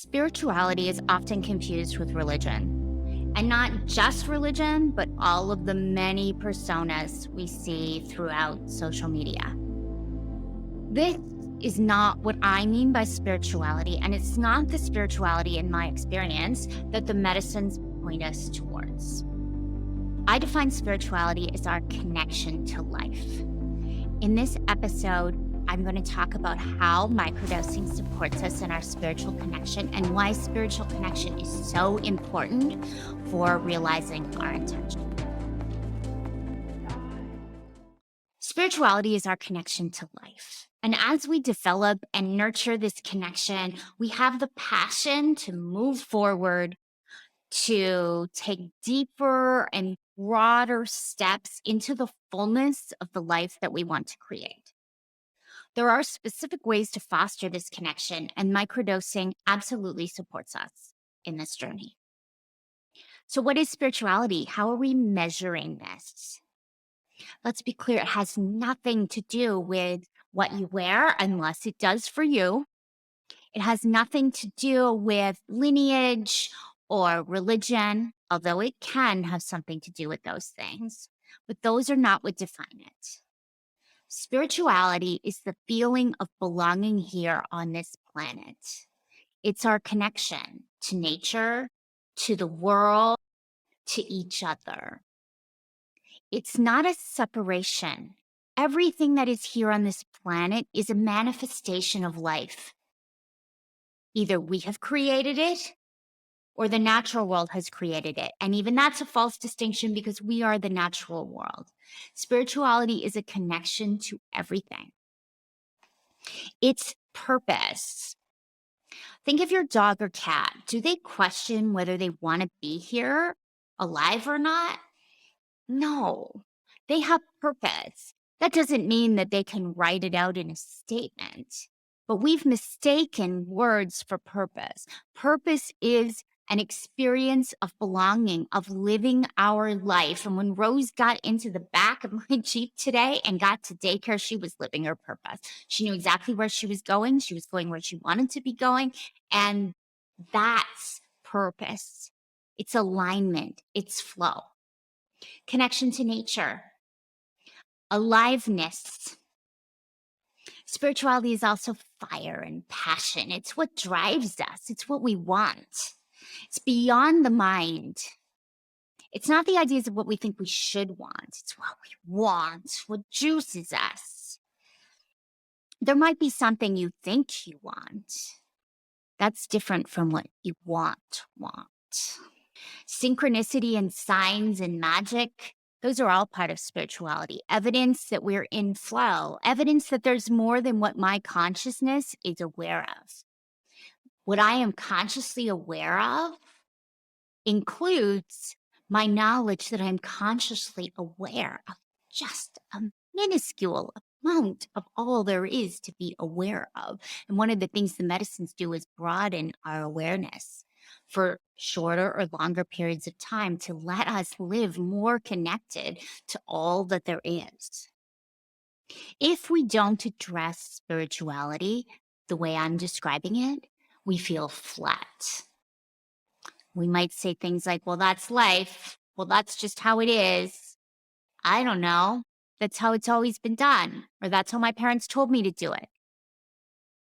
Spirituality is often confused with religion, and not just religion, but all of the many personas we see throughout social media. This is not what I mean by spirituality, and it's not the spirituality in my experience that the medicines point us towards. I define spirituality as our connection to life. In this episode, I'm going to talk about how microdosing supports us in our spiritual connection and why spiritual connection is so important for realizing our intention. Spirituality is our connection to life. And as we develop and nurture this connection, we have the passion to move forward, to take deeper and broader steps into the fullness of the life that we want to create. There are specific ways to foster this connection, and microdosing absolutely supports us in this journey. So, what is spirituality? How are we measuring this? Let's be clear, it has nothing to do with what you wear, unless it does for you. It has nothing to do with lineage or religion, although it can have something to do with those things. But those are not what define it. Spirituality is the feeling of belonging here on this planet. It's our connection to nature, to the world, to each other. It's not a separation. Everything that is here on this planet is a manifestation of life. Either we have created it or the natural world has created it. And even that's a false distinction because we are the natural world. Spirituality is a connection to everything. It's purpose. Think of your dog or cat. Do they question whether they want to be here, alive or not? No, they have purpose. That doesn't mean that they can write it out in a statement, but we've mistaken words for purpose. Purpose is an experience of belonging, of living our life. And when Rose got into the back of my Jeep today and got to daycare, she was living her purpose. She knew exactly where she was going. She was going where she wanted to be going. And that's purpose. It's alignment. It's flow. Connection to nature. Aliveness. Spirituality is also fire and passion. It's what drives us. It's what we want. It's beyond the mind. It's not the ideas of what we think we should want. It's what we want, what juices us. There might be something you think you want. That's different from what you want. Synchronicity and signs and magic, those are all part of spirituality. Evidence that we're in flow. Evidence that there's more than what my consciousness is aware of. What I am consciously aware of includes my knowledge that I'm consciously aware of just a minuscule amount of all there is to be aware of. And one of the things the medicines do is broaden our awareness for shorter or longer periods of time to let us live more connected to all that there is. If we don't address spirituality the way I'm describing it, we feel flat. We might say things like, well, that's life. Well, that's just how it is. I don't know. That's how it's always been done. Or that's how my parents told me to do it.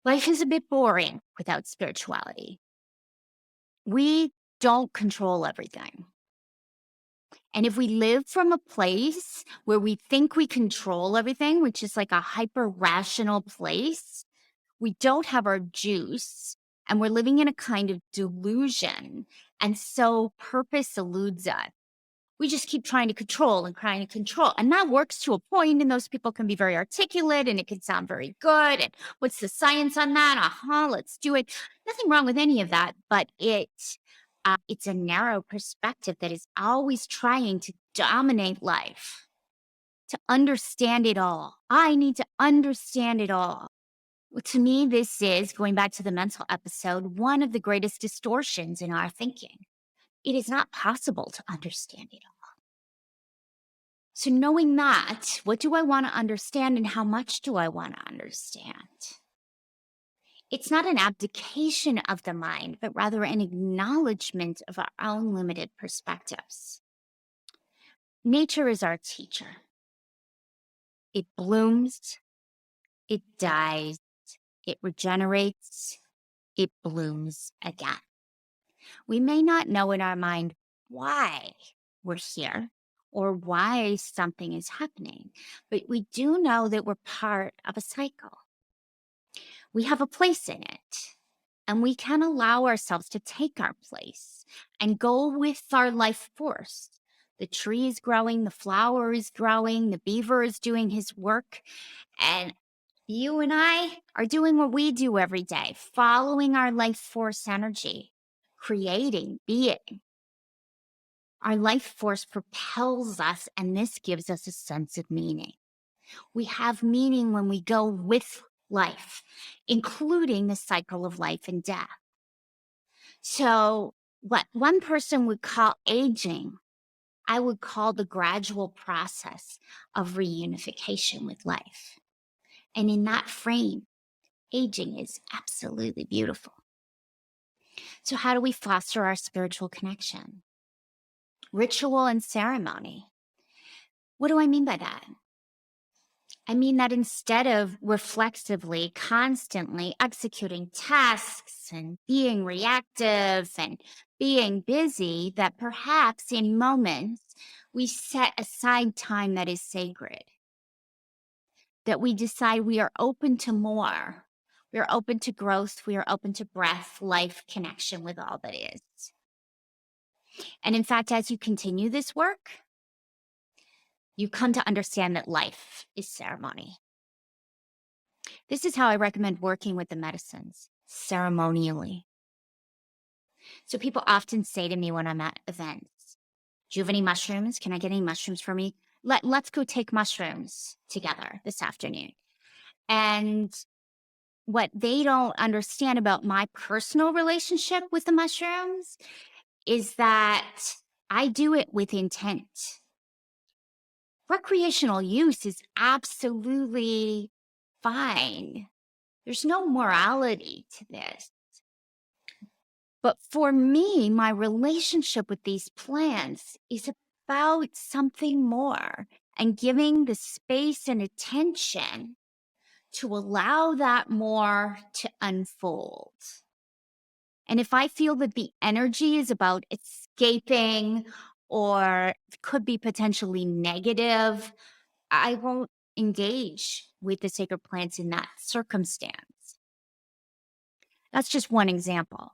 Life is a bit boring without spirituality. We don't control everything. And if we live from a place where we think we control everything, which is like a hyper-rational place, we don't have our juice and we're living in a kind of delusion. And so purpose eludes us. We just keep trying to control and trying to control. And that works to a point, and those people can be very articulate and it can sound very good. And what's the science on that? Let's do it. Nothing wrong with any of that, but it's a narrow perspective that is always trying to dominate life, to understand it all. I need to understand it all. Well, to me, this is, going back to the mental episode, one of the greatest distortions in our thinking. It is not possible to understand it all. So knowing that, what do I want to understand and how much do I want to understand? It's not an abdication of the mind, but rather an acknowledgement of our own limited perspectives. Nature is our teacher. It blooms, it dies, it regenerates, it blooms again. We may not know in our mind why we're here or why something is happening, but we do know that we're part of a cycle. We have a place in it, and we can allow ourselves to take our place and go with our life force. The tree is growing, the flower is growing, the beaver is doing his work, and you and I are doing what we do every day, following our life force energy, creating, being. Our life force propels us, and this gives us a sense of meaning. We have meaning when we go with life, including the cycle of life and death. So, what one person would call aging, I would call the gradual process of reunification with life. And in that frame, aging is absolutely beautiful. So, how do we foster our spiritual connection? Ritual and ceremony. What do I mean by that? I mean that instead of reflexively, constantly executing tasks and being reactive and being busy, that perhaps in moments we set aside time that is sacred, that we decide we are open to more. We are open to growth. We are open to breath, life, connection with all that is. And in fact, as you continue this work, you come to understand that life is ceremony. This is how I recommend working with the medicines, ceremonially. So people often say to me when I'm at events, do you have any mushrooms? Can I get any mushrooms for me? Let's go take mushrooms together this afternoon. And what they don't understand about my personal relationship with the mushrooms is that I do it with intent. Recreational use is absolutely fine. There's no morality to this. But for me, my relationship with these plants is about something more and giving the space and attention to allow that more to unfold. And if I feel that the energy is about escaping or could be potentially negative, I won't engage with the sacred plants in that circumstance. That's just one example.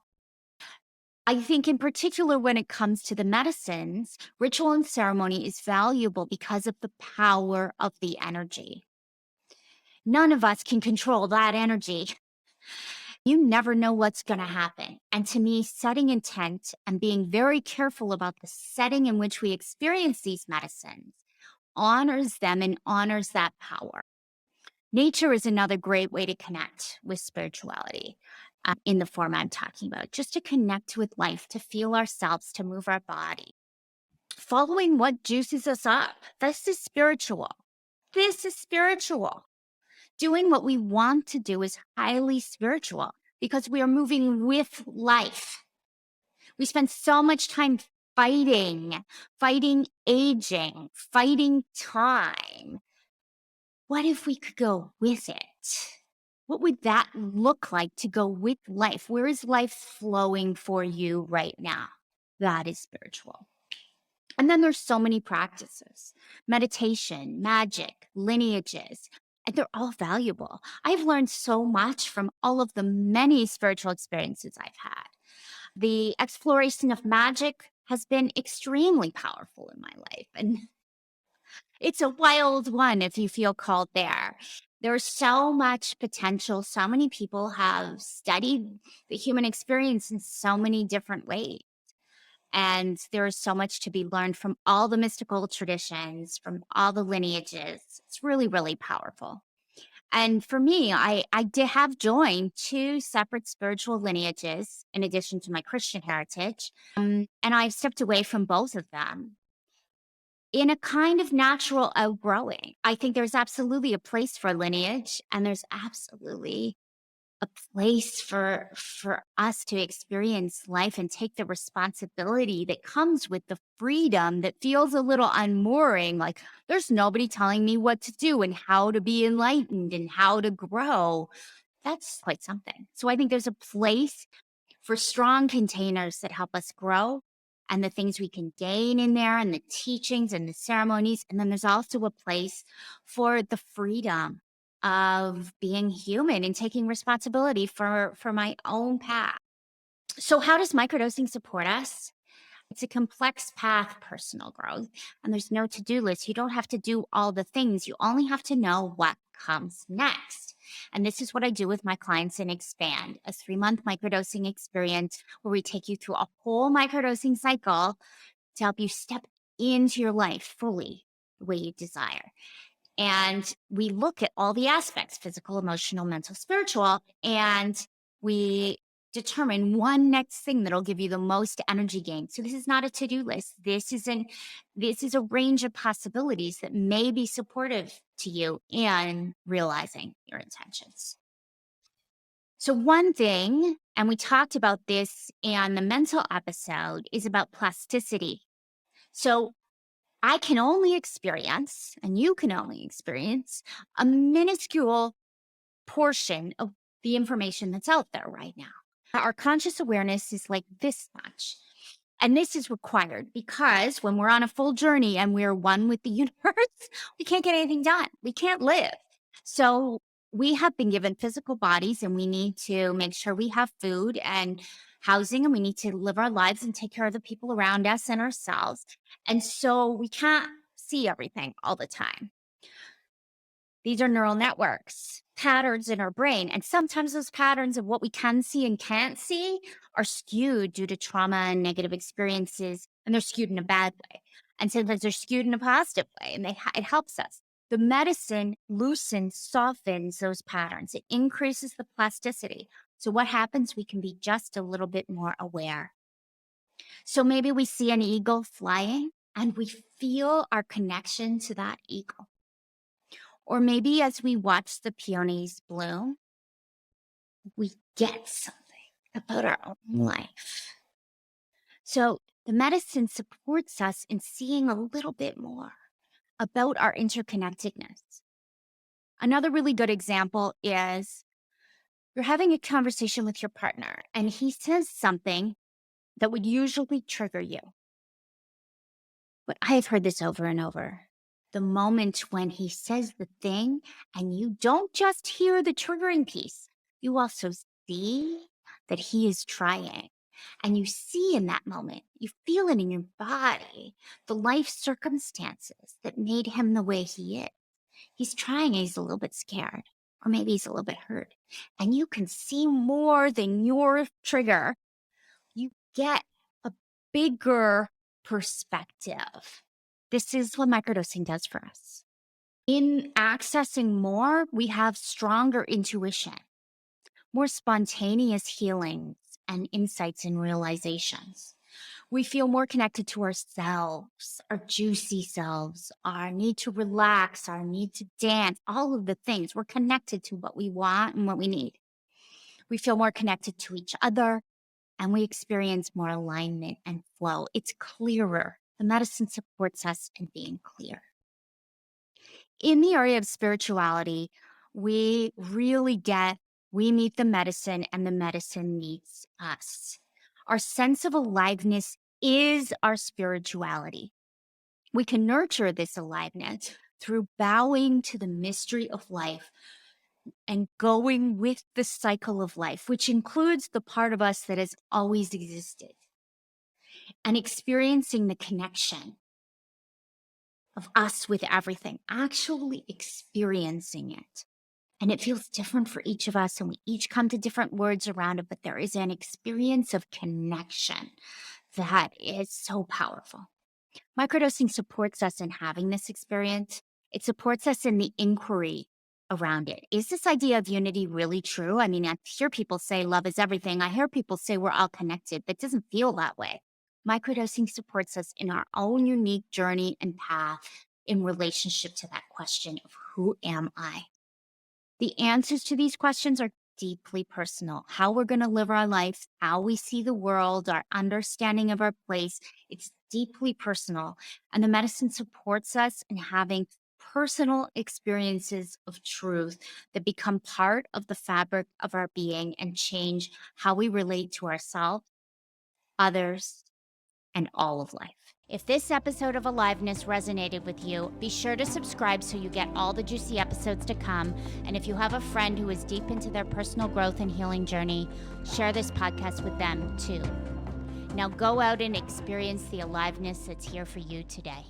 I think in particular, when it comes to the medicines, ritual and ceremony is valuable because of the power of the energy. None of us can control that energy. You never know what's going to happen. And to me, setting intent and being very careful about the setting in which we experience these medicines honors them and honors that power. Nature is another great way to connect with spirituality. In the form I'm talking about, just to connect with life, to feel ourselves, to move our body. Following what juices us up. This is spiritual. This is spiritual. Doing what we want to do is highly spiritual because we are moving with life. We spend so much time fighting aging, fighting time. What if we could go with it? What would that look like to go with life? Where is life flowing for you right now? That is spiritual. And then there's so many practices, meditation, magic, lineages, and they're all valuable. I've learned so much from all of the many spiritual experiences I've had. The exploration of magic has been extremely powerful in my life. And it's a wild one if you feel called there. There's so much potential. So many people have studied the human experience in so many different ways. And there is so much to be learned from all the mystical traditions, from all the lineages. It's really, really powerful. And for me, I did have joined two separate spiritual lineages in addition to my Christian heritage. And I've stepped away from both of them in a kind of natural outgrowing. I think there's absolutely a place for lineage, and there's absolutely a place for us to experience life and take the responsibility that comes with the freedom that feels a little unmooring. Like there's nobody telling me what to do and how to be enlightened and how to grow. That's quite something. So I think there's a place for strong containers that help us grow and the things we can gain in there and the teachings and the ceremonies. And then there's also a place for the freedom of being human and taking responsibility for my own path. So how does microdosing support us? It's a complex path, personal growth, and there's no to-do list. You don't have to do all the things. You only have to know what comes next. And this is what I do with my clients in Expand, a 3-month microdosing experience where we take you through a whole microdosing cycle to help you step into your life fully the way you desire. And we look at all the aspects, physical, emotional, mental, spiritual, and we determine one next thing that'll give you the most energy gain. So this is not a to-do list. This is a range of possibilities that may be supportive to you in realizing your intentions. So one thing, and we talked about this in the mental episode, is about plasticity. So I can only experience, and you can only experience, a minuscule portion of the information that's out there right now. Our conscious awareness is like this much. And this is required because when we're on a full journey and we're one with the universe, we can't get anything done. We can't live. So we have been given physical bodies and we need to make sure we have food and housing, and we need to live our lives and take care of the people around us and ourselves. And so we can't see everything all the time. These are neural networks, patterns in our brain. And sometimes those patterns of what we can see and can't see are skewed due to trauma and negative experiences, and they're skewed in a bad way. And sometimes they're skewed in a positive way, and it helps us. The medicine loosens, softens those patterns. It increases the plasticity. So what happens? We can be just a little bit more aware. So maybe we see an eagle flying and we feel our connection to that eagle. Or maybe as we watch the peonies bloom, we get something about our own life. So the medicine supports us in seeing a little bit more about our interconnectedness. Another really good example is you're having a conversation with your partner and he says something that would usually trigger you. But I've heard this over and over. The moment when he says the thing and you don't just hear the triggering piece, you also see that he is trying. And you see in that moment, you feel it in your body, the life circumstances that made him the way he is. He's trying and he's a little bit scared, or maybe he's a little bit hurt. And you can see more than your trigger. You get a bigger perspective. This is what microdosing does for us. In accessing more, we have stronger intuition, more spontaneous healings and insights and realizations. We feel more connected to ourselves, our juicy selves, our need to relax, our need to dance, all of the things. We're connected to what we want and what we need. We feel more connected to each other, and we experience more alignment and flow. It's clearer. The medicine supports us in being clear. In the area of spirituality, we meet the medicine and the medicine meets us. Our sense of aliveness is our spirituality. We can nurture this aliveness through bowing to the mystery of life and going with the cycle of life, which includes the part of us that has always existed, and experiencing the connection of us with everything, actually experiencing it. And it feels different for each of us, and we each come to different words around it, but there is an experience of connection that is so powerful. Microdosing supports us in having this experience. It supports us in the inquiry around it. Is this idea of unity really true? I mean, I hear people say love is everything. I hear people say we're all connected. That doesn't feel that way. Microdosing supports us in our own unique journey and path in relationship to that question of who am I? The answers to these questions are deeply personal. How we're going to live our life, how we see the world, our understanding of our place, it's deeply personal. And the medicine supports us in having personal experiences of truth that become part of the fabric of our being and change how we relate to ourselves, others, and all of life. If this episode of Aliveness resonated with you, be sure to subscribe so you get all the juicy episodes to come. And if you have a friend who is deep into their personal growth and healing journey, share this podcast with them too. Now go out and experience the aliveness that's here for you today.